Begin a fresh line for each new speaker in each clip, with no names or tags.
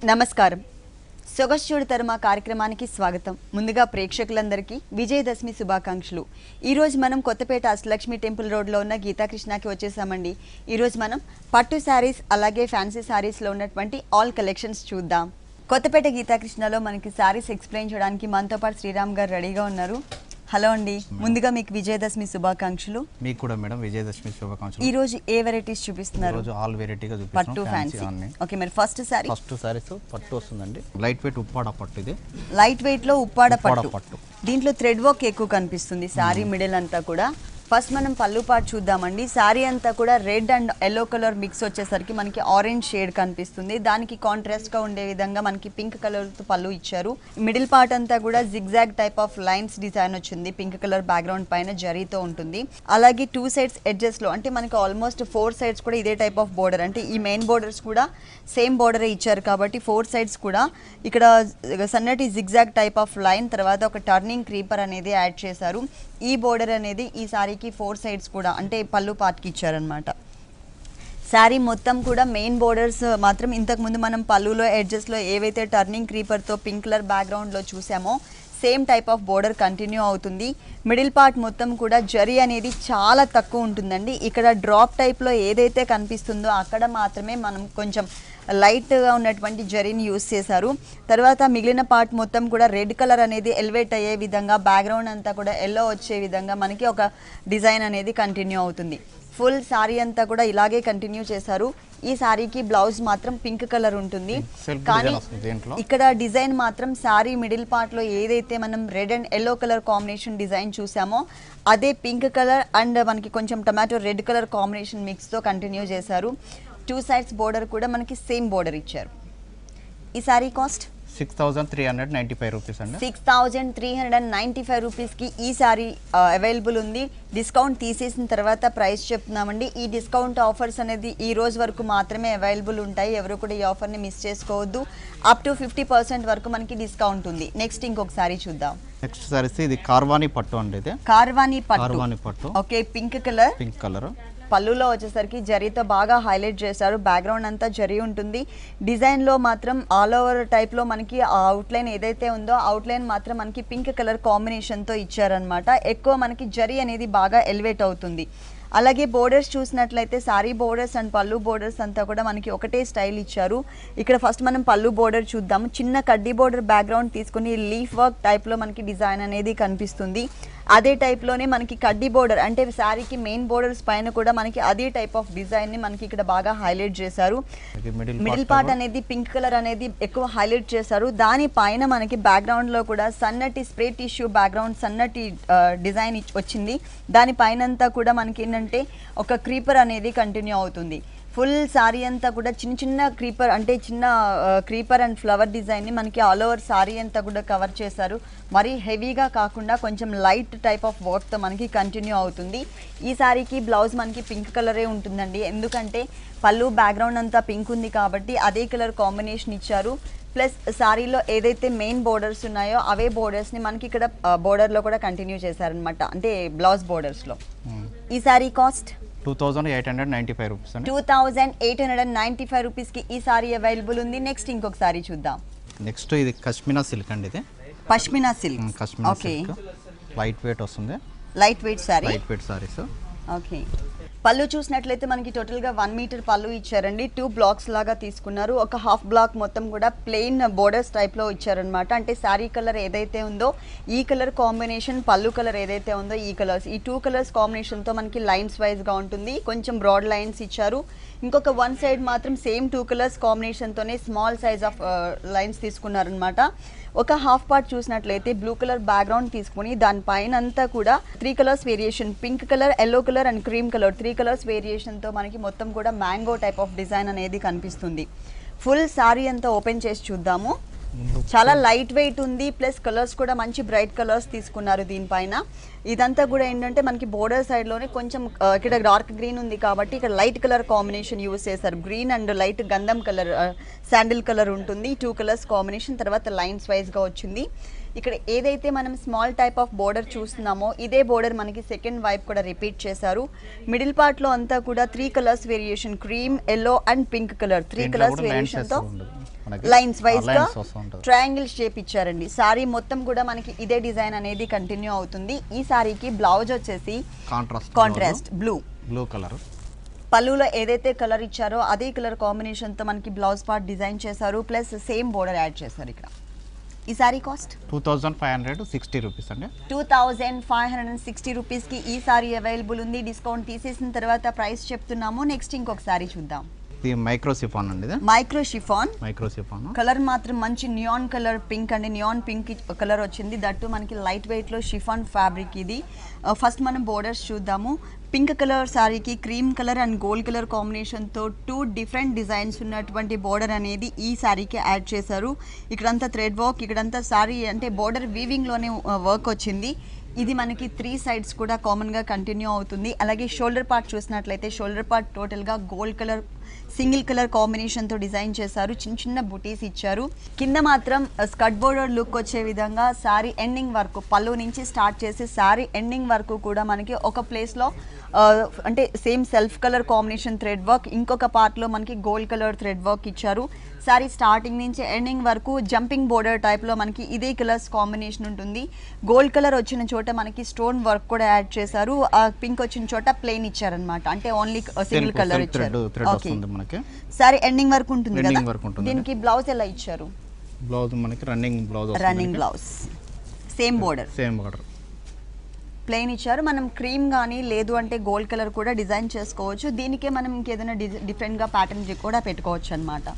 నమస్కారం. సొగస్చూడు తరుమ కార్యక్రమానికి స్వాగతం. ముందుగా ప్రేక్షకులందరికీ విజయదశమి శుభాకాంక్షలు. ఈ రోజు మనం కొత్తపేట అష్టలక్ష్మి టెంపుల్ రోడ్లో ఉన్న గీతాకృష్ణకి వచ్చేసామండి. ఈ రోజు మనం పట్టు శారీస్ అలాగే ఫ్యాన్సీ శారీస్లో ఉన్నటువంటి ఆల్ కలెక్షన్స్ చూద్దాం. కొత్తపేట గీతాకృష్ణలో మనకి శారీస్ ఎక్స్ప్లెయిన్ చేయడానికి మనతో పాటు శ్రీరామ్ గారు రెడీగా ఉన్నారు. హలో అండి, ముందుగా మీకు విజయదశమి శుభాకాంక్షలు.
మీకు కూడా మేడం విజయదశమి శుభాకాంక్షలు.
ఈ రోజు ఏ వెరైటీస్ చూపిస్తున్నారు?
ఈ రోజు ఆల్ వెరైటీగా చూపిస్తాం.
పట్టు ఫ్యాన్సీ. ఓకే, మరి ఫస్ట్
సారీస్ పట్టు వస్తుందండి. లైట్ వెయిట్ ఉప్పాడ పట్టు. ఇది
లైట్ వెయిట్ లో ఉప్పాడ పట్టు. దీంట్లో థ్రెడ్ వర్క్ ఎక్కువ కనిపిస్తుంది సారీ మిడిల్ అంతా కూడా. ఫస్ట్ మనం పళ్ళు పాటు చూద్దామండి. శారీ అంతా కూడా red and yellow colour mix వచ్చేసరికి మనకి ఆరెంజ్ షేడ్ కనిపిస్తుంది. దానికి కాంట్రాస్ట్ గా ఉండే విధంగా మనకి పింక్ కలర్ తో పళ్ళు ఇచ్చారు. మిడిల్ పార్ట్ అంతా కూడా zigzag type of lines design వచ్చింది. పింక్ కలర్ బ్యాక్గ్రౌండ్ పైన జరీతో ఉంటుంది. అలాగే టూ సైడ్స్ ఎడ్జెస్ లో అంటే మనకి ఆల్మోస్ట్ 4 సైడ్స్ కూడా ఇదే టైప్ ఆఫ్ బోర్డర్, అంటే ఈ మెయిన్ బోర్డర్స్ కూడా సేమ్ బోర్డరే ఇచ్చారు కాబట్టి 4 సైడ్స్ కూడా ఇక్కడ సన్నటి జిగ్జాగ్ టైప్ ఆఫ్ లైన్ తర్వాత ఒక టర్నింగ్ క్రీపర్ అనేది యాడ్ చేశారు. ఈ బోర్డర్ అనేది ఈ సారీకి 4 సైడ్స్ కూడా అంటే పళ్ళు పార్ట్కి ఇచ్చారనమాట. శారీ మొత్తం కూడా మెయిన్ బోర్డర్స్ మాత్రం ఇంతకుముందు మనం పళ్ళులో ఎడ్జెస్లో ఏవైతే టర్నింగ్ క్రీపర్తో పింక్ కలర్ బ్యాక్గ్రౌండ్లో చూసామో same type of border continue అవుతుంది. మిడిల్ పార్ట్ మొత్తం కూడా జరీ అనేది చాలా తక్కువ ఉంటుందండి. ఇక్కడ డ్రాప్ టైప్లో ఏదైతే కనిపిస్తుందో అక్కడ మాత్రమే మనం కొంచెం లైట్గా ఉన్నటువంటి జరీని యూస్ చేశారు. తర్వాత మిగిలిన పార్ట్ మొత్తం కూడా రెడ్ కలర్ అనేది ఎలివేట్ అయ్యే విధంగా బ్యాక్గ్రౌండ్ అంతా కూడా ఎల్లో వచ్చే విధంగా మనకి ఒక డిజైన్ అనేది కంటిన్యూ అవుతుంది. ఫుల్ శారీ అంతా కూడా ఇలాగే కంటిన్యూ చేశారు. ఈ శారీకి బ్లౌజ్ మాత్రం పింక్ కలర్ ఉంటుంది. కానీ ఇక్కడ డిజైన్ మాత్రం శారీ మిడిల్ పార్ట్ లో ఏదైతే మనం red and yellow colour combination design చూసామో అదే పింక్ కలర్ అండ్ మనకి కొంచెం tomato red colour combination mix తో కంటిన్యూ చేశారు. 2 సైడ్స్ బోర్డర్ కూడా మనకి సేమ్ బోర్డర్ ఇచ్చారు. ఈ శారీ కాస్ట్
6395 రూపీస్ అండి.
6395 రూపీస్కి ఈ శారీ అవైలబుల్ ఉంది. డిస్కౌంట్ తీసేసిన తర్వాత ప్రైస్ చెప్తున్నామండి. ఈ డిస్కౌంట్ ఆఫర్స్ అనేది ఈ రోజు వరకు మాత్రమే అవైలబుల్ ఉంటాయి. ఎవరు కూడా ఈ ఆఫర్ని మిస్ చేసుకోవద్దు. అప్ టు 50% వరకు మనకి డిస్కౌంట్ ఉంది. నెక్స్ట్ ఇంకొక శారీ చూద్దాం.
నెక్స్ట్ సారీస్ ఇది కార్వానీ పట్టు అండి. ఇది
కార్వానీ పట్టు. Okay, pink colour. పళ్ళులో వచ్చేసరికి జరీతో బాగా హైలైట్ చేశారు. బ్యాక్గ్రౌండ్ అంతా జరీ ఉంటుంది. డిజైన్లో మాత్రం ఆల్ ఓవర్ టైప్లో మనకి అవుట్లైన్ ఏదైతే ఉందో అవుట్లైన్ మాత్రం మనకి పింక్ కలర్ కాంబినేషన్తో ఇచ్చారనమాట. ఎక్కువ మనకి జరీ అనేది బాగా ఎలివేట్ అవుతుంది. అలాగే బోర్డర్స్ చూసినట్లయితే సారీ బోర్డర్స్ అండ్ పళ్ళు బోర్డర్స్ అంతా కూడా మనకి ఒకటే స్టైల్ ఇచ్చారు. ఇక్కడ ఫస్ట్ మనం పళ్ళు బోర్డర్ చూద్దాము. చిన్న కడ్డీ బోర్డర్ బ్యాక్గ్రౌండ్ తీసుకుని లీఫ్ వర్క్ టైప్లో మనకి డిజైన్ అనేది కనిపిస్తుంది. అదే టైప్లోనే మనకి కడ్డీ బోర్డర్ అంటే శారీకి మెయిన్ బోర్డర్స్ పైన కూడా మనకి అదే టైప్ ఆఫ్ డిజైన్ని మనకి ఇక్కడ బాగా హైలైట్ చేశారు. మిడిల్ పార్ట్ అనేది పింక్ కలర్ అనేది ఎక్కువ హైలైట్ చేశారు. దానిపైన మనకి బ్యాక్గ్రౌండ్లో కూడా సన్నటి స్ప్రే టిష్యూ బ్యాక్గ్రౌండ్ సన్నటి డిజైన్ వచ్చింది. దానిపైనంతా కూడా మనకి ఏంటంటే ఒక క్రీపర్ అనేది కంటిన్యూ అవుతుంది. ఫుల్ శారీ అంతా కూడా చిన్న క్రీపర్ అంటే చిన్న క్రీపర్ అండ్ ఫ్లవర్ డిజైన్ని మనకి ఆల్ ఓవర్ శారీ అంతా కూడా కవర్ చేశారు. మరీ హెవీగా కాకుండా కొంచెం లైట్ టైప్ ఆఫ్ వర్క్తో మనకి కంటిన్యూ అవుతుంది. ఈ శారీకి బ్లౌజ్ మనకి పింక్ కలరే ఉంటుందండి. ఎందుకంటే పళ్ళు బ్యాక్గ్రౌండ్ అంతా పింక్ ఉంది కాబట్టి అదే కలర్ కాంబినేషన్ ఇచ్చారు. ప్లస్ శారీలో ఏదైతే మెయిన్ బోర్డర్స్ ఉన్నాయో అవే బోర్డర్స్ని మనకి ఇక్కడ బోర్డర్లో కూడా కంటిన్యూ చేశారనమాట, అంటే బ్లౌజ్ బోర్డర్స్లో. ఈ శారీ కాస్ట్
2895 రూపీస్ అండి.
2895 రూపీస్కి ఈ సారీ అవైలబుల్ ఉంది. నెక్స్ట్ ఇంకొక సారీ చూద్దాం.
నెక్స్ట్ ఇది కశ్మీనా సిల్క్ అండి. ఇది
pashmina silk. Okay,
light weight వస్తుంది.
Light weight
saris.
ఓకే, పళ్ళు చూసినట్లయితే మనకి టోటల్గా 1 మీటర్ పళ్ళు ఇచ్చారండి. 2 బ్లాక్స్ లాగా తీసుకున్నారు. ఒక హాఫ్ బ్లాక్ మొత్తం కూడా ప్లెయిన్ బోర్డర్స్ టైప్లో ఇచ్చారనమాట. అంటే శారీ కలర్ ఏదైతే ఉందో ఈ కలర్ కాంబినేషన్, పళ్ళు కలర్ ఏదైతే ఉందో ఈ కలర్స్, ఈ 2 కలర్స్ కాంబినేషన్తో మనకి లైన్స్ వైజ్గా ఉంటుంది. కొంచెం బ్రాడ్ లైన్స్ ఇచ్చారు. ఇంకొక 1 సైడ్ మాత్రం సేమ్ 2 కలర్స్ కాంబినేషన్తోనే స్మాల్ సైజ్ ఆఫ్ లైన్స్ తీసుకున్నారనమాట. ఒక హాఫ్ పార్ట్ చూసినట్లయితే బ్లూ కలర్ బ్యాక్గ్రౌండ్ తీసుకుని దానిపైన అంతా కూడా 3 colours variation, pink colour, yellow colour and cream colour 3 colours వేరియేషన్తో మనకి మొత్తం కూడా మ్యాంగో టైప్ ఆఫ్ డిజైన్ అనేది కనిపిస్తుంది. ఫుల్ శారీ అంతా ఓపెన్ చేసి చూద్దాము. చాలా లైట్ వెయిట్ ఉంది. ప్లస్ కలర్స్ కూడా మంచి బ్రైట్ కలర్స్ తీసుకున్నారు దీనిపైన. ఇదంతా కూడా ఏంటంటే మనకి బోర్డర్ సైడ్లోనే కొంచెం ఇక్కడ డార్క్ గ్రీన్ ఉంది కాబట్టి ఇక్కడ లైట్ కలర్ కాంబినేషన్ యూజ్ చేశారు. గ్రీన్ అండ్ లైట్ గంధం కలర్, శాండిల్ కలర్ ఉంటుంది. 2 కలర్స్ కాంబినేషన్ తర్వాత లైన్స్ వైజ్గా వచ్చింది. ఇక్కడ ఏదైతే మనం స్మాల్ టైప్ ఆఫ్ బోర్డర్ చూస్తున్నామో ఇదే బోర్డర్ మనకి సెకండ్ వైపు కూడా రిపీట్ చేశారు. మిడిల్ పార్ట్ లో అంతా కూడా 3 colours variation, cream, yellow and pink colour 3 colours variation తో
మనకి
లైన్స్ వైజ్ గా
లైన్స్ వస్తుంటది.
ట్రయాంగిల్ షేప్ ఇచ్చారండి. సారీ మొత్తం కూడా మనకి ఇదే డిజైన్ అనేది కంటిన్యూ అవుతుంది. ఈ సారీకి బ్లౌజ్ వచ్చేసి కాంట్రాస్ట్ బ్లూ కలర్. పళ్ళులో ఏదైతే కలర్ ఇచ్చారో అదే కలర్ కాంబినేషన్ తో మనకి బ్లౌజ్ పార్ట్ డిజైన్ చేశారు. ప్లస్ సేమ్ బోర్డర్ యాడ్ చేశారు ఇక్కడ. ఈ సారీ కాస్ట్
2560 రూపీస్ అండి.
2560 రూపీస్ కి ఈ సారీ అవైలబుల్ ఉంది. డిస్కౌంట్ తీసేసిన తర్వాత ప్రైస్ చెప్తున్నాము. నెక్స్ట్ ఇంకొక సారీ చూద్దాం.
ఇది మైక్రో షిఫాన్ అండి. ఇది
మైక్రో షిఫాన్ కలర్ మాత్రం మంచి నియాన్ కలర్ పింక్ అండి. నియాన్ పింక్ కలర్ వచ్చింది. దట్టు మనకి లైట్ వెయిట్ లో షిఫాన్ ఫ్యాబ్రిక్ ఇది. ఫస్ట్ మనం బోర్డర్స్ చూద్దాము. పింక్ కలర్ సారీకి cream colour and gold colour కాంబినేషన్తో 2 డిఫరెంట్ డిజైన్స్ ఉన్నటువంటి బోర్డర్ అనేది ఈ సారీకి యాడ్ చేశారు. ఇక్కడంతా థ్రెడ్ వర్క్, ఇక్కడంతా సారీ అంటే బోర్డర్ వీవింగ్లోనే వర్క్ వచ్చింది. ఇది మనకి 3 సైడ్స్ కూడా కామన్గా కంటిన్యూ అవుతుంది. అలాగే షోల్డర్ పార్ట్ చూసినట్లయితే షోల్డర్ పార్ట్ టోటల్గా గోల్డ్ కలర్ సింగిల్ కలర్ కాంబినేషన్తో డిజైన్ చేశారు. చిన్న చిన్న బుటీస్ ఇచ్చారు. కింద మాత్రం స్కర్ట్ బోర్డర్ లుక్ వచ్చే విధంగా సారీ ఎండింగ్ వరకు పళ్ళు నుంచి స్టార్ట్ చేసి సారీ ఎండింగ్ వరకు కూడా మనకి ఒక ప్లేస్లో అంటే same self colour combination thread work, ఇంకొక పార్ట్లో మనకి గోల్డ్ కలర్ థ్రెడ్ వర్క్ ఇచ్చారు. సారీ స్టార్టింగ్ నుంచి ఎండింగ్ వరకు జంపింగ్ బోర్డర్ టైప్లో మనకి ఇదే కలర్స్ కాంబినేషన్ ఉంటుంది. గోల్డ్ కలర్ వచ్చిన చోట మనకి స్టోన్ వర్క్ కూడా యాడ్ చేశారు. ఆ పింక్ వచ్చిన చోట ప్లెయిన్ ఇచ్చారనమాట. అంటే ఓన్లీ సింగిల్ కలర్ ఇచ్చారు. సారీ ఎండింగ్ వరకు ఉంటుంది కదా. దీనికి బ్లౌజ్ ఎలా ఇచ్చారు?
బ్లౌజ్ మనకి running
blouse same border plain ఇచ్చారు. మనం క్రీమ్ కానీ లేదు అంటే గోల్డ్ కలర్ కూడా డిజైన్ చేసుకోవచ్చు. దీనికే మనం ఇంకేదైనా డిఫరెంట్గా ప్యాటర్న్ కూడా పెట్టుకోవచ్చు అనమాట.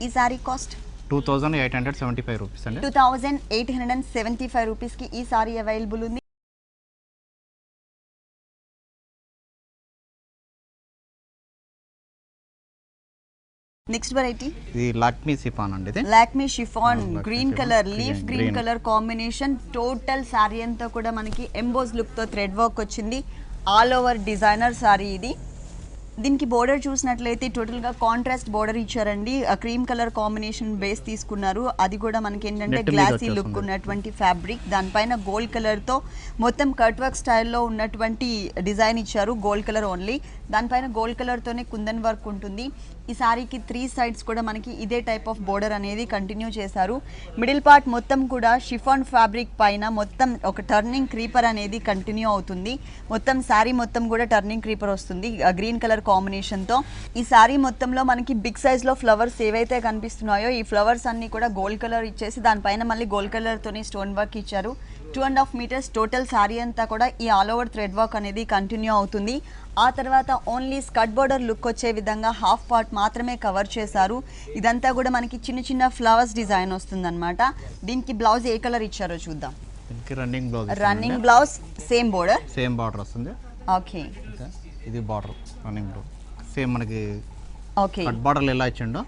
ఈ సారీ కాస్ట్
2875 రూపీస్ అండి.
2875 రూపీస్కి ఈ సారీ అవైలబుల్ ఉంది. నెక్స్ట్ వెరైటీ
ఇది లాక్మీ షిఫాన్ అండి. ఇది
Lakme chiffon green colour leaf green colour combination. Total sari అంతా కూడా మనకి ఎంబోస్ లుక్ తో థ్రెడ్ వర్క్ వచ్చింది. ఆల్ ఓవర్ డిజైనర్ సారీ ఇది. దీనికి బోర్డర్ చూసినట్లయితే టోటల్గా కాంట్రాస్ట్ బోర్డర్ ఇచ్చారండి. క్రీమ్ కలర్ కాంబినేషన్ బేస్ తీసుకున్నారు. అది కూడా మనకి ఏంటంటే గ్లాసీ లుక్ ఉన్నటువంటి ఫ్యాబ్రిక్. దానిపైన గోల్డ్ కలర్తో మొత్తం కట్ వర్క్ స్టైల్లో ఉన్నటువంటి డిజైన్ ఇచ్చారు. Gold colour only. దానిపైన గోల్డ్ కలర్తోనే కుందన్ వర్క్ ఉంటుంది. ఈ సారీకి 3 సైడ్స్ కూడా మనకి ఇదే టైప్ ఆఫ్ బోర్డర్ అనేది కంటిన్యూ చేశారు. మిడిల్ పార్ట్ మొత్తం కూడా షిఫాన్ ఫ్యాబ్రిక్ పైన మొత్తం ఒక టర్నింగ్ క్రీపర్ అనేది కంటిన్యూ అవుతుంది. మొత్తం సారీ మొత్తం కూడా టర్నింగ్ క్రీపర్ వస్తుంది గ్రీన్ కలర్ కాంబినేషన్తో. ఈ సారీ మొత్తంలో మనకి బిగ్ సైజ్లో ఫ్లవర్స్ ఏవైతే కనిపిస్తున్నాయో ఈ ఫ్లవర్స్ అన్నీ కూడా గోల్డ్ కలర్ ఇచ్చేసి దానిపైన మళ్ళీ గోల్డ్ కలర్తోని స్టోన్ వర్క్ ఇచ్చారు. 2.5 మీటర్స్ టోటల్ సారీ అంతా కూడా ఈ ఆల్ ఓవర్ థ్రెడ్ వర్క్ అనేది కంటిన్యూ అవుతుంది. ఆ తర్వాత ఓన్లీ స్కర్ట్ బోర్డర్ లుక్ వచ్చే విధంగా హాఫ్ పార్ట్ మాత్రమే కవర్ చేశారు. ఇదంతా కూడా మనకి చిన్న చిన్న ఫ్లవర్స్ డిజైన్ వస్తుందన్నమాట. దీనికి బ్లౌజ్ ఏ కలర్ ఇచ్చారో చూద్దాం. రన్నింగ్ బ్లౌజ్ సేమ్ బోర్డర్
వస్తుంది.
ఓకే
ఇది బోర్డర్ రన్నింగ్ బ్లౌజ్ సేమ్ మనకి
ఓకే
కట్ బోర్డర్ ఎలా ఇచ్చిండో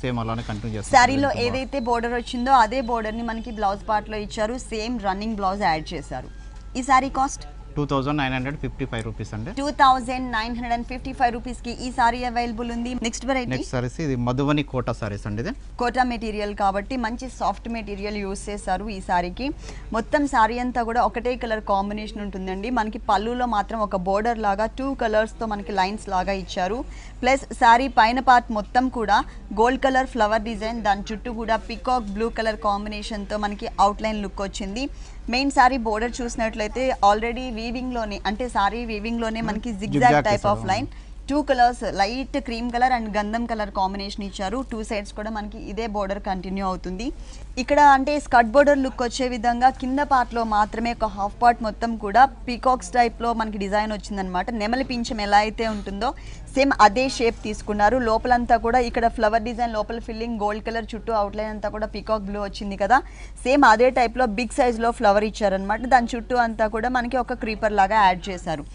సేమ్ అలానే కంటిన్యూ చేస్తారు.
సారీలో ఏదైతే బోర్డర్ వచ్చిందో అదే బోర్డర్ ని మనకి బ్లౌజ్ పార్ట్ లో ఇచ్చారు. సేమ్ రన్నింగ్ బ్లౌజ్ యాడ్ చేశారు. ఈ సారీ కాస్ట్
2955 రూపీస్ అండి.
2955 రూపీస్ కి ఈ సారీ అవైలబుల్ ఉంది. నెక్స్ట్ వెరైటీ
నెక్స్ట్ సారీస్ ఇది మధువని కోటా సారీస్ అండి. ఇది
కోటా మెటీరియల్ కాబట్టి మంచి సాఫ్ట్ మెటీరియల్ యూస్ చేశారు ఈ సారీకి. మొత్తం సారీ అంతా కూడా ఒకటే కలర్ కాంబినేషన్ ఉంటుందండి. మనకి పళ్ళులో మాత్రం ఒక బోర్డర్ లాగా 2 కలర్స్ తో మనకి లైన్స్ లాగా ఇచ్చారు. ప్లస్ సారీ పైన పార్ట్ మొత్తం కూడా గోల్డ్ కలర్ ఫ్లవర్ డిజైన్, దాని చుట్టూ కూడా పికాక్ బ్లూ కలర్ కాంబినేషన్ తో మనకి అవుట్లైన్ లుక్ వచ్చింది. మెయిన్ సారీ బోర్డర్ చూసినట్లయితే ఆల్రెడీ వీవింగ్లోనే అంటే సారీ వీవింగ్లోనే మనకి zigzag type of line 2 colours light cream colour and గంధం కలర్ కాంబినేషన్ ఇచ్చారు. 2 సైడ్స్ కూడా మనకి ఇదే బోర్డర్ కంటిన్యూ అవుతుంది. ఇక్కడ అంటే స్కర్ట్ బోర్డర్ లుక్ వచ్చే విధంగా కింద పార్ట్లో మాత్రమే ఒక హాఫ్ పార్ట్ మొత్తం కూడా పీకాక్స్ టైప్లో మనకి డిజైన్ వచ్చిందనమాట. నెమలి పింఛం ఎలా అయితే ఉంటుందో సేమ్ అదే షేప్ తీసుకున్నారు. లోపలంతా కూడా ఇక్కడ ఫ్లవర్ డిజైన్, లోపల ఫిల్లింగ్ గోల్డ్ కలర్, చుట్టూ అవుట్లైన్ అంతా కూడా పీకాక్ బ్లూ వచ్చింది కదా. సేమ్ అదే టైప్లో బిగ్ సైజ్లో ఫ్లవర్ ఇచ్చారనమాట. దాని చుట్టూ అంతా కూడా మనకి ఒక క్రీపర్ లాగా యాడ్ చేశారు.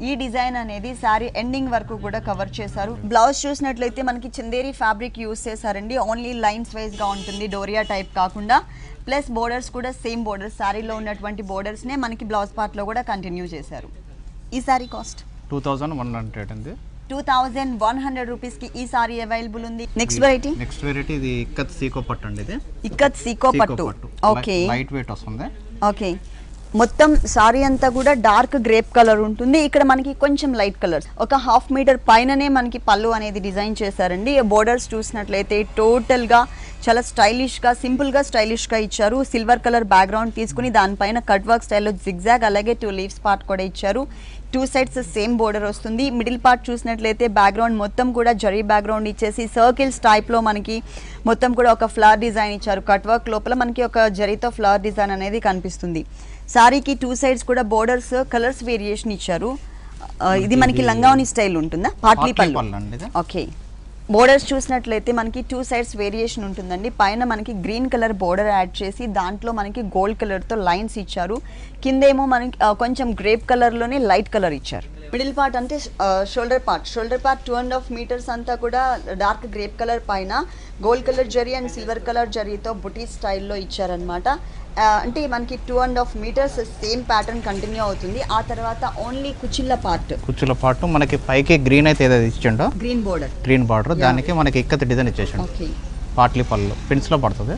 ఈ డిజైన్ అనేది సారీ ఎండింగ్ వరకు కూడా కవర్ చేశారు. బ్లౌజ్ చూసినట్లయితే మనకి చందేరి ఫ్యాబ్రిక్ యూస్ చేశారండి. ఓన్లీ లైన్స్ వైజ్ గా ఉంటుంది, డోరియా టైప్ కాకుండా. ప్లస్ బోర్డర్స్ కూడా సేమ్ బోర్డర్స్, సారీలో ఉన్నటువంటి బోర్డర్స్ నే మనకి బ్లౌజ్ పార్ట్ లో కూడా కంటిన్యూ చేశారు. ఈ సారీ కాస్ట్
2100 అండి.
2100 రూపీస్ కి ఈ సారీ అవైలబుల్ ఉంది. నెక్స్ట్ వెరైటీ
ఇది ఇక్కత్ సీకో పట్టు అండి. ఇది
ఇక్కత్ సీకో పట్టు. ఓకే,
లైట్ వెయిట్ వస్తుంది.
ఓకే, మొత్తం సారీ అంతా కూడా డార్క్ గ్రేప్ కలర్ ఉంటుంది. ఇక్కడ మనకి కొంచెం లైట్ కలర్స్, ఒక 1/2 మీటర్ పైననే మనకి పళ్ళు అనేది డిజైన్ చేశారండి. బోర్డర్స్ చూసినట్లయితే టోటల్ గా చాలా స్టైలిష్ గా, సింపుల్ గా స్టైలిష్ గా ఇచ్చారు. సిల్వర్ కలర్ బ్యాక్గ్రౌండ్ తీసుకుని దానిపైన కట్ వర్క్ స్టైల్లో జిగ్జాగ్, అలాగే 2 లీవ్స్ పార్ట్ కూడా ఇచ్చారు. 2 సైడ్స్ సేమ్ బోర్డర్ వస్తుంది. మిడిల్ పార్ట్ చూసినట్లయితే బ్యాక్గ్రౌండ్ మొత్తం కూడా జరీ బ్యాక్గ్రౌండ్ ఇచ్చేసి సర్కిల్స్ టైప్ లో మనకి మొత్తం కూడా ఒక ఫ్లవర్ డిజైన్ ఇచ్చారు. కట్ వర్క్ లోపల మనకి ఒక జరీతో ఫ్లవర్ డిజైన్ అనేది కనిపిస్తుంది. సారీకి 2 సైడ్స్ కూడా బోర్డర్స్ కలర్స్ వేరియేషన్ ఇచ్చారు. ఇది మనకి లంగావని స్టైల్ ఉంటుందా? పాట్లీ పళ్ళు. ఓకే, బోర్డర్స్ చూసినట్లయితే మనకి 2 సైడ్స్ వేరియేషన్ ఉంటుందండి. పైన మనకి గ్రీన్ కలర్ బోర్డర్ యాడ్ చేసి దాంట్లో మనకి గోల్డ్ కలర్ తో లైన్స్ ఇచ్చారు. కిందేమో మనకి కొంచెం గ్రేప్ కలర్ లోనే లైట్ కలర్ ఇచ్చారు. మిడిల్ పార్ట్ అంటే షోల్డర్ పార్ట్ 2.5 మీటర్స్ అంతా కూడా డార్క్ గ్రేప్ కలర్ పైన gold colour zari and silver colour జరీతో బుటీ స్టైల్లో ఇచ్చారనమాట. అంటే మనకి 2.5 మీటర్స్ సేమ్ ప్యాటర్న్ కంటిన్యూ అవుతుంది. ఆ తర్వాత ఓన్లీ కుచ్చిళ్ళ పార్ట్
మనకి పైకి గ్రీన్ అయితే ఏదైతే ఇచ్చిండో
గ్రీన్ బోర్డర్
దానికి మనకి ఇక్కత డిజైన్ ఇచ్చేసిండు.
ఓకే,
పాట్లీ పళ్ళు పిన్స్ లో పడుతుంది.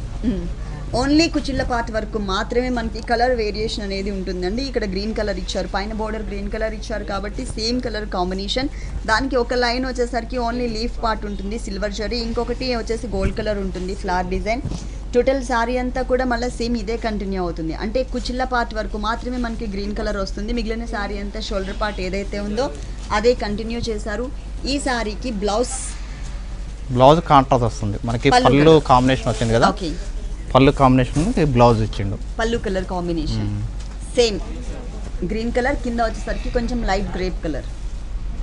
ఓన్లీ కుచ్చిళ్ళ పార్ట్ వరకు మాత్రమే మనకి కలర్ వేరియేషన్ అనేది ఉంటుందండి. ఇక్కడ గ్రీన్ కలర్ ఇచ్చారు, పైన బోర్డర్ గ్రీన్ కలర్ ఇచ్చారు కాబట్టి సేమ్ కలర్ కాంబినేషన్. దానికి ఒక లైన్ వచ్చేసరికి ఓన్లీ లీఫ్ పార్ట్ ఉంటుంది సిల్వర్ జరీ, ఇంకొకటి వచ్చేసి గోల్డ్ కలర్ ఉంటుంది ఫ్లవర్ డిజైన్. టోటల్ సారీ అంతా కూడా మళ్ళీ సేమ్ ఇదే కంటిన్యూ అవుతుంది. అంటే కుచ్చిళ్ళ పార్ట్ వరకు మాత్రమే మనకి గ్రీన్ కలర్ వస్తుంది. మిగిలిన సారీ అంతా షోల్డర్ పార్ట్ ఏదైతే ఉందో అదే కంటిన్యూ చేశారు. ఈ సారీకి బ్లౌజ్
కాంట్రాస్ట్ వస్తుంది. మనకి పళ్ళు కాంబినేషన్ వచ్చింది కదా,
ఓకే,
పళ్ళు కాంబినేషన్ బ్లౌజ్ ఇచ్చిండు.
పళ్ళు colour combination same green colour, కింద వచ్చేసరికి కొంచెం లైట్ గ్రేప్ కలర్.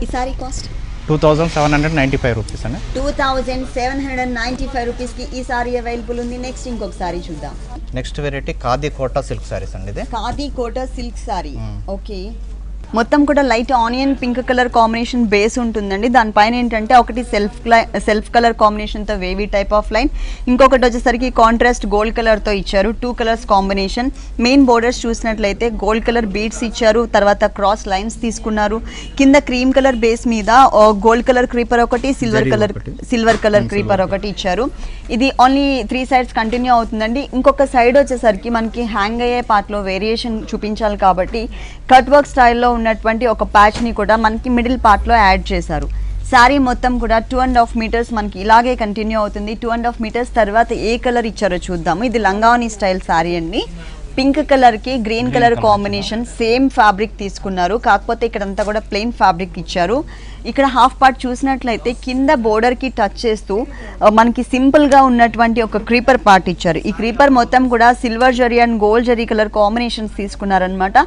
ఈ సారీ కాస్ట్
2795 రూపీస్ అండి.
2795 రూపీస్కి ఈ సారీ అవైలబుల్ ఉంది. నెక్స్ట్ ఇంకొక సారీ చూద్దాం.
Next variety Khadi Kota silk saris అండి. ఇది
ఖాదీ కోటా సిల్క్ సారీ. ఓకే, మొత్తం కూడా light onion pink colour combination base ఉంటుందండి. దానిపైన ఏంటంటే ఒకటి సెల్ఫ్ కలర్ కాంబినేషన్ తో వేవీ టైప్ ఆఫ్ లైన్, ఇంకొకటి వచ్చేసరికి కాంట్రాస్ట్ గోల్డ్ కలర్ తో ఇచ్చారు. 2 కలర్స్ కాంబినేషన్. మెయిన్ బోర్డర్స్ చూసినట్లయితే గోల్డ్ కలర్ బీడ్స్ ఇచ్చారు, తర్వాత క్రాస్ లైన్స్ తీసుకున్నారు. కింద క్రీమ్ కలర్ బేస్ మీద గోల్డ్ కలర్ క్రీపర్ ఒకటి, సిల్వర్ కలర్ క్రీపర్ ఒకటి ఇచ్చారు. ఇది ఓన్లీ 3 సైడ్స్ కంటిన్యూ అవుతుందండి. ఇంకొక సైడ్ వచ్చేసరికి మనకి హ్యాంగ్ అయ్యే పార్ట్ లో వేరియేషన్ చూపించాలి కాబట్టి కట్ వర్క్ స్టైల్లో ఉన్నటువంటి ఒక ప్యాచ్ ని కూడా మనకి మిడిల్ పార్ట్ లో యాడ్ చేశారు. శారీ మొత్తం కూడా 2.5 మీటర్స్ మనకి ఇలాగే కంటిన్యూ అవుతుంది. 2.5 మీటర్స్ తర్వాత ఏ కలర్ ఇచ్చారో చూద్దాము. ఇది లంగావని స్టైల్ శారీ అండి. పింక్ కలర్ కి green colour combination, same fabric తీసుకున్నారు, కాకపోతే ఇక్కడంతా కూడా ప్లెయిన్ ఫ్యాబ్రిక్ ఇచ్చారు. ఇక్కడ హాఫ్ పార్ట్ చూసినట్లయితే కింద బోర్డర్ కి టచ్ చేస్తూ మనకి సింపుల్ గా ఉన్నటువంటి ఒక క్రీపర్ పార్ట్ ఇచ్చారు. ఈ క్రీపర్ మొత్తం కూడా silver zari and gold zari colour combinations తీసుకున్నారనమాట.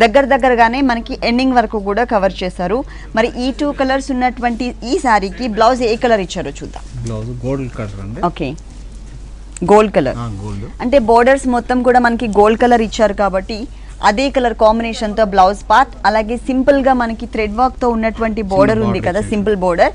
దగ్గరగానే మనకి ఎండింగ్ వరకు కూడా కవర్ చేశారు. మరి ఈ 2 కలర్స్ ఉన్నటువంటి ఈ శారీకి బ్లౌజ్ ఏ కలర్ ఇచ్చారో చూద్దాం.
బ్లౌజ్ గోల్డ్ కలర్ అండి.
ఓకే, గోల్డ్ కలర్ అంటే బోర్డర్స్ మొత్తం కూడా మనకి గోల్డ్ కలర్ ఇచ్చారు కాబట్టి అదే కలర్ కాంబినేషన్ తో బ్లౌజ్ పార్ట్, అలాగే సింపుల్ గా మనకి థ్రెడ్ వర్క్ తో ఉన్నటువంటి బోర్డర్ ఉంది కదా, సింపుల్ బోర్డర్,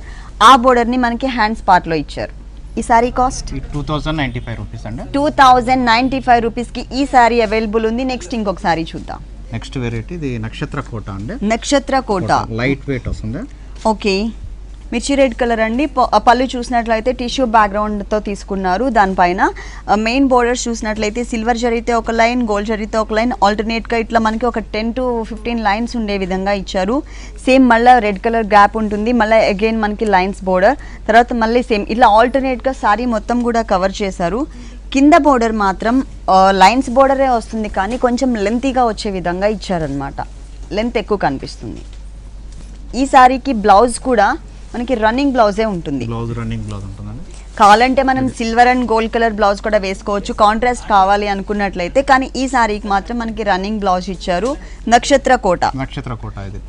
ఆ బోర్డర్ ని మనకి హ్యాండ్స్ పార్ట్ లో ఇచ్చారు. ఈ సారీ కాస్ట్
2095 రూపీస్ అండి.
2095 రూపీస్ కి ఈ సారీ అవైలబుల్ ఉంది. నెక్స్ట్ ఇంకొక సారీ చూద్దాం.
నెక్స్ట్ వెరైటీ ఇది నక్షత్ర కోట అండి.
నక్షత్ర కోట
లైట్ వెయిట్ వస్తుంది.
ఓకే, మిర్చి రెడ్ కలర్ అండి. పళ్ళు చూసినట్లయితే టిష్యూ బ్యాక్గ్రౌండ్తో తీసుకున్నారు. దానిపైన మెయిన్ బోర్డర్స్ చూసినట్లయితే సిల్వర్ జరీతో ఒక లైన్, గోల్డ్ జరీతో ఒక లైన్, ఆల్టర్నేట్గా ఇట్లా మనకి ఒక 10 to 15 లైన్స్ ఉండే విధంగా ఇచ్చారు. సేమ్ మళ్ళీ రెడ్ కలర్ గ్యాప్ ఉంటుంది, మళ్ళీ అగైన్ మనకి లైన్స్ బోర్డర్, తర్వాత మళ్ళీ సేమ్ ఇట్లా ఆల్టర్నేట్గా సారీ మొత్తం కూడా కవర్ చేశారు. కింద బోర్డర్ మాత్రం లైన్స్ బోర్డరే వస్తుంది కానీ కొంచెం లెంతీగా వచ్చే విధంగా ఇచ్చారనమాట, లెంత్ ఎక్కువ కనిపిస్తుంది. ఈ సారీకి బ్లౌజ్ కూడా మనకి రన్నింగ్ బ్లౌజే ఉంటుంది. కావాలంటే మనం silver and gold colour blouse కూడా వేసుకోవచ్చు, కాంట్రాస్ట్ కావాలి అనుకున్నట్లయితే. కానీ ఈ సారీకి మాత్రం మనకి రన్నింగ్ బ్లౌజ్ ఇచ్చారు. నక్షత్ర కోట.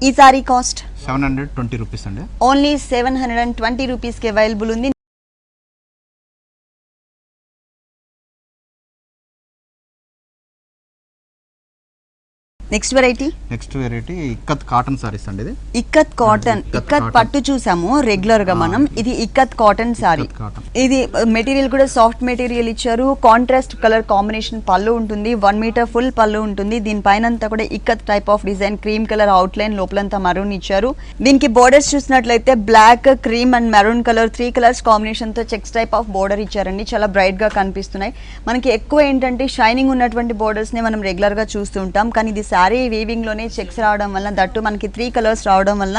ఈ సారీ కాస్ట్
720 రూపీస్ అండి.
ఓన్లీ 720 రూపీస్ కి అవైలబుల్ ఉంది. Next variety
ikat cotton saris అండి. ఇది
ఇక్కత్ కాటన్, ఇక్కత్ పట్టు చూసాము రెగ్యులర్ గా మనం. ఇది ఇక్కత్ కాటన్ సారీ. ఇది మెటీరియల్ కూడా సాఫ్ట్ మెటీరియల్ ఇచ్చారు. కాంట్రాస్ట్ కలర్ కాంబినేషన్ పళ్ళు ఉంటుంది. 1 మీటర్ ఫుల్ పళ్ళు ఉంటుంది. దీనిపైన అంతా కూడా ikat type of design, cream colour outline, లోపలంతా మరూన్ ఇచ్చారు. దీనికి బోర్డర్స్ చూసినట్లయితే black, cream and maroon colour 3 colours combination తో చెక్స్ టైప్ ఆఫ్ బోర్డర్ ఇచ్చారండి. చాలా బ్రైట్ గా కనిపిస్తున్నాయి. మనకి ఎక్కువ ఏంటంటే షైనింగ్ ఉన్నటువంటి బోర్డర్స్ నే మనం రెగ్యులర్ గా చూస్తూ ఉంటాం. కానీ ఇది సారీ వీవింగ్ లోనే చెక్స్ రావడం వల్ల, దట్టు మనకి 3 కలర్స్ రావడం వల్ల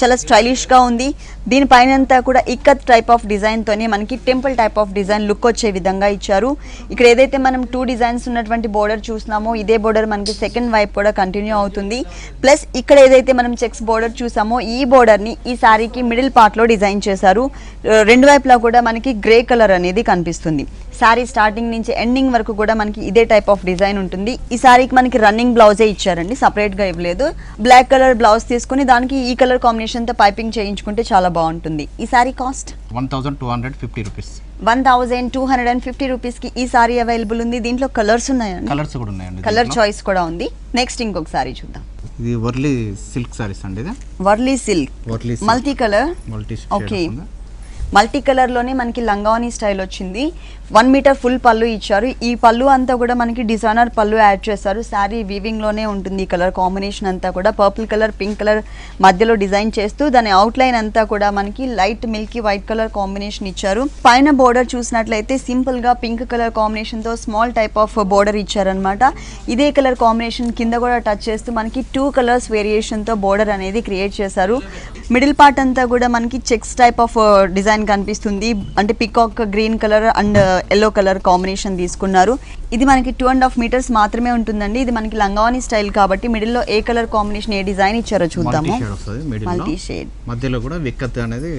చాలా స్టైలిష్ గా ఉంది. దీనిపైన అంతా కూడా ఇక్కత్ టైప్ ఆఫ్ డిజైన్ తోనే మనకి temple type of design look వచ్చే విధంగా ఇచ్చారు. ఇక్కడ ఏదైతే మనం 2 డిజైన్స్ ఉన్నటువంటి బోర్డర్ చూస్తున్నామో ఇదే బోర్డర్ మనకి సెకండ్ వైపు కూడా కంటిన్యూ అవుతుంది. ప్లస్ ఇక్కడ ఏదైతే మనం చెక్స్ బోర్డర్ చూసామో ఈ బోర్డర్ ని ఈ సారీకి మిడిల్ పార్ట్ లో డిజైన్ చేశారు. రెండు వైపులా కూడా మనకి గ్రే కలర్ అనేది కనిపిస్తుంది. సారీ స్టార్టింగ్ నుంచి ఎండింగ్ వరకు కూడా మనకి ఇదే టైప్ ఆఫ్ డిజైన్ ఉంటుంది. ఈ సారీకి మనకి రన్నింగ్ బ్లౌజే ఇచ్చారండి, సపరేట్ గా ఇవ్వలేదు. బ్లాక్ కలర్ బ్లౌజ్ తీసుకుని దానికి ఈ కలర్ కాంబినేషన్ తో పైపింగ్ చేయించుకుంటే చాలా బాగుంటుంది. ఈ సారీ కాస్ట్
1250 రూపీస్.
1250 రూపీస్ కి ఈ సారీ అవైలబుల్ ఉంది. దీంట్లో కలర్స్ ఉన్నాయండి,
కలర్స్ కూడా ఉన్నాయండి,
కలర్ చాయిస్ కూడా ఉంది. నెక్స్ట్ ఇంకొక సారీ చూద్దాం.
ఇది వర్లీ సిల్క్ సారీస్ అండి. ఇది
Warli silk multi colour. Okay, multi colour లోనే మనకి లంగావని స్టైల్ వచ్చింది. 1 మీటర్ ఫుల్ పళ్ళు ఇచ్చారు. ఈ పళ్ళు అంతా కూడా మనకి డిజైనర్ పళ్ళు యాడ్ చేశారు. శారీ వీవింగ్ లోనే ఉంటుంది. ఈ కలర్ కాంబినేషన్ అంతా కూడా పర్పుల్ కలర్, పింక్ కలర్ మధ్యలో డిజైన్ చేస్తూ దాని అవుట్ లైన్ అంతా కూడా మనకి light Milky white colour combination ఇచ్చారు. పైన బోర్డర్ చూసినట్లయితే సింపుల్ గా పింక్ కలర్ కాంబినేషన్ తో స్మాల్ టైప్ ఆఫ్ బోర్డర్ ఇచ్చారనమాట. ఇదే కలర్ కాంబినేషన్ కింద కూడా టచ్ చేస్తూ మనకి 2 కలర్స్ వేరియేషన్ తో బోర్డర్ అనేది క్రియేట్ చేశారు. మిడిల్ పార్ట్ అంతా కూడా మనకి చెక్స్ టైప్ ఆఫ్ డిజైన్ కనిపిస్తుంది. అంటే peacock green colour and yellow colour combination తీసుకున్నారు. ఇది మనకి 2.5 మీటర్స్ మాత్రమే ఉంటుందండి. ఇది మనకి లంగావని స్టైల్ కాబట్టి మిడిల్ లో ఏ కలర్ కాంబినేషన్, ఏ డిజైన్ ఇచ్చారో చూద్దాము. మల్టీ షేడ్
మధ్యలో కూడా విక్కత్ అనేది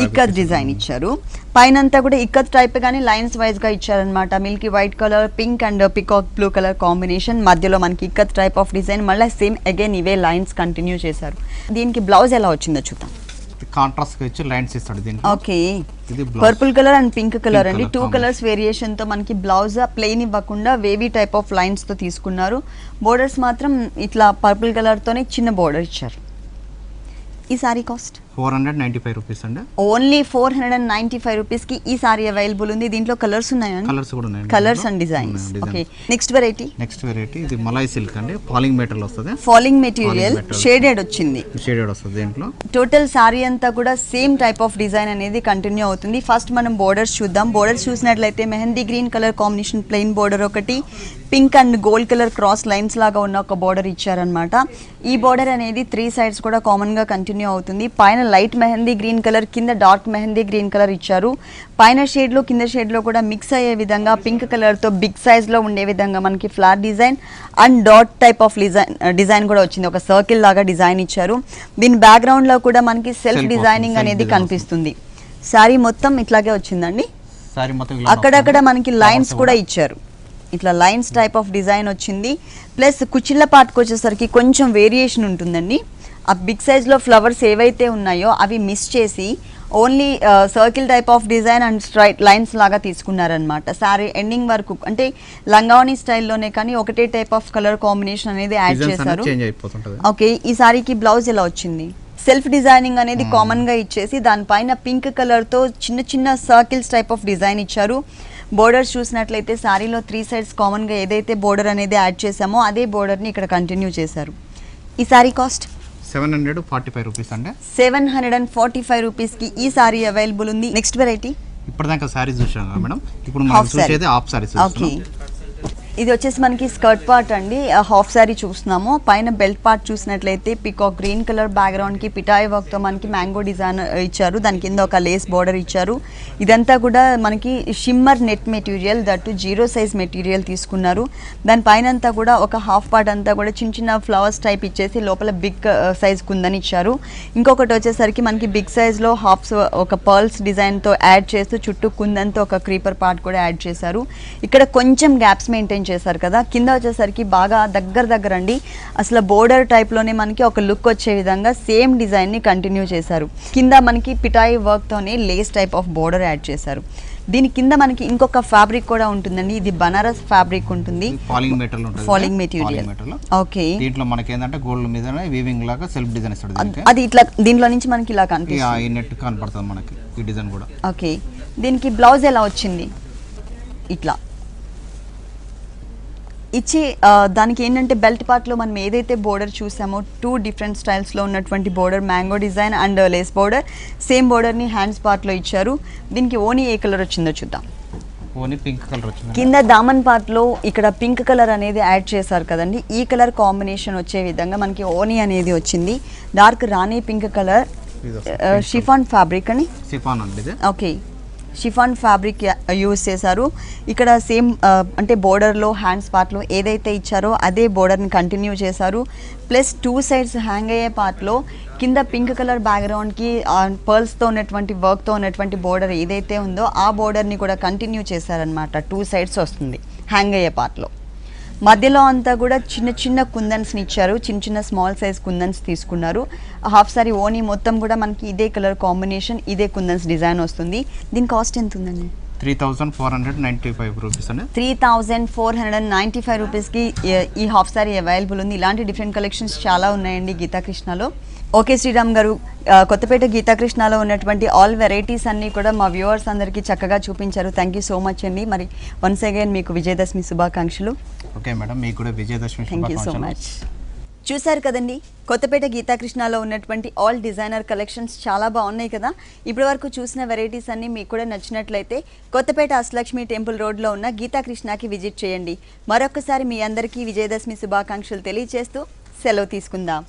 ఇక్కత్ డిజైన్ ఇచ్చారు. పైన అంతా కూడా ఇక్కత్ టైప్ గానీ లైన్స్ వైజ్ గా ఇచ్చారనమాట. Milky white colour, pink and peacock blue colour combination, మధ్యలో మనకి ఇక్కత్ టైప్ ఆఫ్ డిజైన్, మళ్ళీ సేమ్ అగైన్ ఇవే లైన్స్ కంటిన్యూ చేశారు. దీనికి బ్లౌజ్ ఎలా వచ్చిందో చూద్దాం.
కాంట్రాస్ట్ గా ఇచ్చి లైన్స్ ఇస్తాడు దీనికి.
Okay, purple colour and pink colour అండి. 2 కలర్స్ వేరియేషన్ తో మనకి బ్లౌజ్ ప్లెయిన్ ఇవ్వకుండా వేవీ టైప్ ఆఫ్ లైన్స్ తో తీసుకున్నారు. బోర్డర్స్ మాత్రం ఇట్లా పర్పుల్ కలర్ తోనే చిన్న బోర్డర్ ఇచ్చారు. ఈ సారీ కాస్ట్
495 రూపీస్ అండి.
ఓన్లీ 495 రూపీస్ కి ఈ సారీ అవైలబుల్ ఉంది. దీంట్లో కలర్స్ ఉన్నాయండి,
కలర్స్ కూడా ఉన్నాయి,
colours and designs. Okay, next variety
ఇది మలై సిల్క్ అండి. ఫాలింగ్ మెటీరియల్ వస్తుంది.
ఫాలింగ్ మెటీరియల్ షేడెడ్ వచ్చింది.
షేడెడ్ వస్తుంది దీంట్లో.
టోటల్ సారీ అంతా కూడా సేమ్ టైప్ ఆఫ్ డిజైన్ అనేది కంటిన్యూ అవుతుంది. ఫస్ట్ మనం బోర్డర్స్ చూద్దాం. బోర్డర్స్ చూసినట్లయితే mehndi green colour combination plain border ఒకటి, pink and gold colour cross lines లాగా ఉన్న ఒక బోర్డర్ ఇచ్చారనమాట. ఈ బోర్డర్ అనేది 3 సైడ్స్ కూడా కామన్ గా కంటిన్యూ అవుతుంది. పైన లైట్ మెహందీ గ్రీన్ కలర్, కింద డార్క్ మెహందీ గ్రీన్ కలర్ ఇచ్చారు. పైన షేడ్ లో కింద షేడ్ లో కూడా మిక్స్ అయ్యే విధంగా పింక్ కలర్ తో బిగ్ సైజ్ లో ఉండే విధంగా మనకి flower design and dot type of design కూడా వచ్చింది. ఒక సర్కిల్ లాగా డిజైన్ ఇచ్చారు. దీని బ్యాక్గ్రౌండ్ లో కూడా మనకి సెల్ఫ్ డిజైనింగ్ అనేది కనిపిస్తుంది. సారీ మొత్తం ఇట్లాగే వచ్చిందండి. అక్కడక్కడ మనకి లైన్స్ కూడా ఇచ్చారు. ఇట్లా లైన్స్ టైప్ ఆఫ్ డిజైన్ వచ్చింది. ప్లస్ కుచ్చిళ్ళ పార్ట్కి వచ్చేసరికి కొంచెం వేరియేషన్ ఉంటుందండి. ఆ బిగ్ సైజ్లో ఫ్లవర్స్ ఏవైతే ఉన్నాయో అవి మిస్ చేసి only circle type of design and straight lines లాగా తీసుకున్నారనమాట. సారీ ఎండింగ్ వరకు అంటే లంగావని స్టైల్లోనే కానీ ఒకటే టైప్ ఆఫ్ కలర్ కాంబినేషన్ అనేది యాడ్ చేశారు. ఓకే, ఈ సారీకి బ్లౌజ్ ఎలా వచ్చింది? సెల్ఫ్ డిజైనింగ్ అనేది కామన్ గా ఇచ్చేసి దానిపైన పింక్ కలర్ తో చిన్న చిన్న సర్కిల్స్ టైప్ ఆఫ్ డిజైన్ ఇచ్చారు. బోర్డర్స్ చూసినట్లయితే సారీలో 3 సైడ్స్ కామన్ గా ఏదైతే బోర్డర్ అనేది యాడ్ చేసామో అదే బోర్డర్ ని ఇక్కడ కంటిన్యూ చేశారు. ఈ సారీ కాస్ట్
745 రూపీస్ అండి.
745 రూపీస్ కి ఈ సారీ అవైలబుల్ ఉంది. నెక్స్ట్ వెరైటీ
ఇప్పటిదాకా సారీస్ చూసాం కదా మేడం, ఇప్పుడు మనం చూసేది హాఫ్ సారీస్.
ఓకే, ఇది వచ్చేసి మనకి స్కర్ట్ పార్ట్ అండి. హాఫ్ సారీ చూస్తున్నాము. పైన బెల్ట్ పార్ట్ చూసినట్లయితే పికాక్ గ్రీన్ కలర్ బ్యాక్గ్రౌండ్ కి పిటాయి వర్క్ తో మనకి మ్యాంగో డిజైన్ ఇచ్చారు. దాని కింద ఒక లేస్ బోర్డర్ ఇచ్చారు. ఇదంతా కూడా మనకి shimmer net material, that 0 size material తీసుకున్నారు. దాని పైన అంతా కూడా ఒక హాఫ్ పార్ట్ అంతా కూడా చిన్న చిన్న ఫ్లవర్స్ టైప్ ఇచ్చేసి లోపల బిగ్ సైజ్ కుందని ఇచ్చారు. ఇంకొకటి వచ్చేసరికి మనకి బిగ్ సైజ్ లో హాఫ్స్ ఒక పర్ల్స్ డిజైన్ తో యాడ్ చేస్తూ చుట్టూ కుందంతో ఒక క్రీపర్ పార్ట్ కూడా యాడ్ చేశారు. ఇక్కడ కొంచెం గ్యాప్స్ మెయింటైన్ చేశారు కదా. కింద వచ్చేసరికి బాగా దగ్గర అండి. అసలు బోర్డర్ టైప్ లోనే మనకి ఒక లుక్ వచ్చే విధంగా సేమ్ డిజైన్ ని కంటిన్యూ చేశారు. కింద మనకి పిటాయి వర్క్ తోనే Lay's type of border add చేశారు. దీని కింద మనకి ఇంకొక ఫ్యాబ్రిక్ కూడా ఉంటుందండి, ఇది బనారస్ ఫ్యాబ్రిక్ ఉంటుంది,
ఫాలింగ్ మెటీరియల్ ఉంటుంది.
Falling material. ఓకే,
దీంట్లో మనకి ఏంటంటే గోల్డ్ మీద వీవింగ్ లాగా సెల్ఫ్ డిజైన్ ఇస్తాడు దీనికి.
అది ఇట్లా దీంట్లో నుంచి మనకి ఇలా కనిపిస్తుంది,
ఈ నెట్ కనపడుతుంది మనకి ఈ డిజైన్ కూడా.
ఓకే, దీనికి బ్లౌజ్ ఎలా వచ్చింది ఇట్లా ఇచ్చి దానికి ఏంటంటే బెల్ట్ పార్ట్లో మనం ఏదైతే బోర్డర్ చూసామో 2 డిఫరెంట్ స్టైల్స్లో ఉన్నటువంటి border, mango design and lace border, same బోర్డర్ని హ్యాండ్స్ పార్ట్లో ఇచ్చారు. దీనికి ఓనీ ఏ కలర్ వచ్చిందో చూద్దాం.
ఓనీ పింక్ కలర్ వచ్చింది.
కింద దామన్ పార్ట్లో ఇక్కడ పింక్ కలర్ అనేది యాడ్ చేశారు కదండి, ఈ కలర్ కాంబినేషన్ వచ్చే విధంగా మనకి ఓనీ అనేది వచ్చింది. డార్క్ రాణి పింక్ కలర్, షిఫాన్ ఫ్యాబ్రిక్ అని,
షిఫాన్ అండి.
ఓకే, షిఫాన్ ఫ్యాబ్రిక్ యూజ్ చేశారు. ఇక్కడ సేమ్ అంటే బోర్డర్లో హ్యాండ్స్ పార్ట్లో ఏదైతే ఇచ్చారో అదే బోర్డర్ని కంటిన్యూ చేశారు. ప్లస్ 2 సైడ్స్ హ్యాంగ్ అయ్యే పార్ట్లో కింద పింక్ కలర్ బ్యాక్గ్రౌండ్కి పర్ల్స్తో ఉన్నటువంటి వర్క్తో ఉన్నటువంటి బోర్డర్ ఏదైతే ఉందో ఆ బోర్డర్ని కూడా కంటిన్యూ చేశారనమాట. 2 సైడ్స్ వస్తుంది హ్యాంగ్ అయ్యే పార్ట్లో. మధ్యలో అంతా కూడా చిన్న చిన్న కుందన్స్ని ఇచ్చారు, చిన్న చిన్న స్మాల్ సైజ్ కుందన్స్ తీసుకున్నారు. హాఫ్ సారీ ఓనీ మొత్తం కూడా మనకి ఇదే కలర్ కాంబినేషన్, ఇదే కుందన్స్ డిజైన్ వస్తుంది. దీని కాస్ట్ ఎంత ఉందండి?
3495 రూపీస్ అండి.
3495 రూపీస్కి ఈ హాఫ్ సారీ అవైలబుల్ ఉంది. ఇలాంటి డిఫరెంట్ కలెక్షన్స్ చాలా ఉన్నాయండి గీతాకృష్ణలో. ఓకే శ్రీరామ్ గారు, కొత్తపేట గీతాకృష్ణలో ఉన్నటువంటి ఆల్ వెరైటీస్ అన్నీ కూడా మా వ్యూవర్స్ అందరికీ చక్కగా చూపించారు. థ్యాంక్ యూ సో మచ్ అండి. మరి వన్స్ అగైన్ మీకు విజయదశమి శుభాకాంక్షలు.
ఓకే మేడం, మీకు కూడా Vijayadashami
thank you so much. చూశారు కదండి, కొత్తపేట గీతాకృష్ణలో ఉన్నటువంటి ఆల్ డిజైనర్ కలెక్షన్స్ చాలా బాగున్నాయి కదా. ఇప్పటి వరకు చూసిన వెరైటీస్ అన్నీ మీకు కూడా నచ్చినట్లయితే కొత్తపేట అష్టలక్ష్మి టెంపుల్ రోడ్లో ఉన్న గీతాకృష్ణకి విజిట్ చేయండి. మరొకసారి మీ అందరికీ విజయదశమి శుభాకాంక్షలు తెలియజేస్తూ సెలవు తీసుకుందాం.